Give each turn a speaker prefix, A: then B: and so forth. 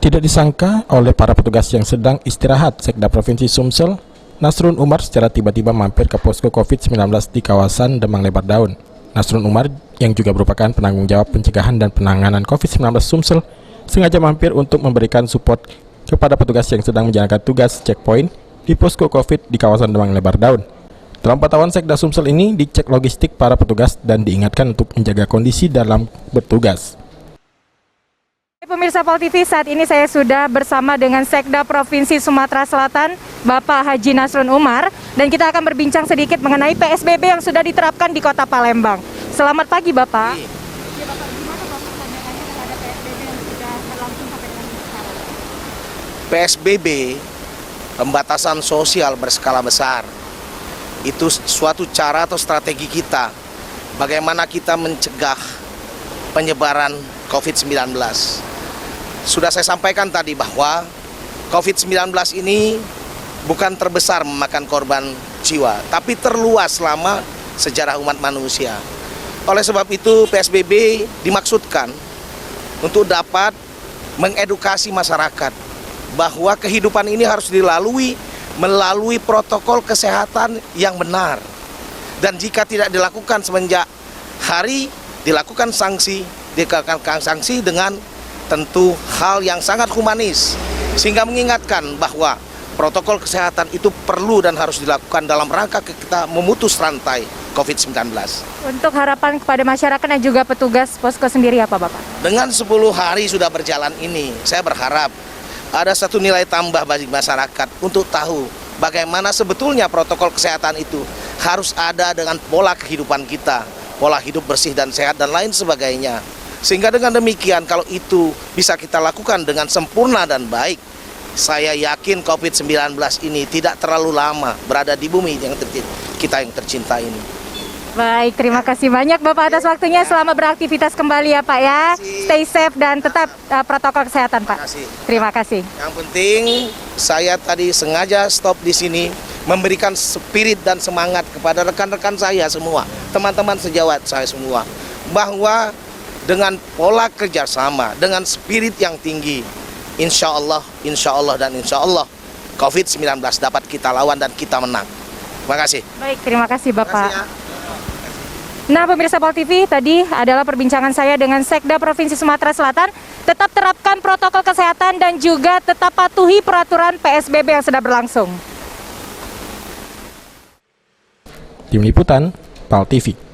A: Tidak disangka oleh para petugas yang sedang istirahat, Sekda Provinsi Sumsel, Nasrun Umar secara tiba-tiba mampir ke posko COVID-19 di kawasan Demang Lebar Daun. Nasrun Umar, yang juga merupakan penanggung jawab pencegahan dan penanganan COVID-19 Sumsel, sengaja mampir untuk memberikan support kepada petugas yang sedang menjalankan tugas checkpoint di posko COVID di kawasan Demang Lebar Daun. Dalam pantauan Sekda Sumsel ini, dicek logistik para petugas dan diingatkan untuk menjaga kondisi dalam bertugas.
B: Pemirsa Pol TV, saat ini saya sudah bersama dengan Sekda Provinsi Sumatera Selatan, Bapak Haji Nasrun Umar, dan kita akan berbincang sedikit mengenai PSBB yang sudah diterapkan di Kota Palembang. Selamat pagi, Bapak. Ya, Bapak, gimana Bapak pandangannya terhadap PSBB yang sudah berlangsung sampai dengan sekarang?
C: PSBB, pembatasan sosial berskala besar, itu suatu cara atau strategi kita bagaimana kita mencegah penyebaran COVID-19. Sudah saya sampaikan tadi bahwa COVID-19 ini bukan terbesar memakan korban jiwa, tapi terluas selama sejarah umat manusia. Oleh sebab itu PSBB dimaksudkan untuk dapat mengedukasi masyarakat bahwa kehidupan ini harus dilalui melalui protokol kesehatan yang benar. Dan jika tidak dilakukan semenjak hari, dilakukan sanksi dengan tentu hal yang sangat humanis, sehingga mengingatkan bahwa protokol kesehatan itu perlu dan harus dilakukan dalam rangka kita memutus rantai COVID-19.
B: Untuk harapan kepada masyarakat dan juga petugas posko sendiri apa, Bapak?
C: Dengan 10 hari sudah berjalan ini, saya berharap ada satu nilai tambah bagi masyarakat untuk tahu bagaimana sebetulnya protokol kesehatan itu harus ada dengan pola kehidupan kita, pola hidup bersih dan sehat dan lain sebagainya. Sehingga dengan demikian kalau itu bisa kita lakukan dengan sempurna dan baik, saya yakin COVID-19 ini tidak terlalu lama berada di bumi kita yang tercinta ini.
B: Baik, terima kasih banyak Bapak atas waktunya. Selamat beraktivitas kembali ya Pak ya. Stay safe dan tetap protokol kesehatan Pak. Terima kasih.
C: Yang penting saya tadi sengaja stop di sini memberikan spirit dan semangat kepada rekan-rekan saya semua, teman-teman sejawat saya semua, bahwa dengan pola kerjasama, dengan spirit yang tinggi, insya Allah dan insya Allah COVID-19 dapat kita lawan dan kita menang. Terima kasih.
B: Baik, terima kasih Bapak.
C: Terima kasih, ya.
B: Nah, pemirsa Pol TV, tadi adalah perbincangan saya dengan Sekda Provinsi Sumatera Selatan. Tetap terapkan protokol kesehatan dan juga tetap patuhi peraturan PSBB yang sudah berlangsung.
A: Tim Liputan, Pol TV.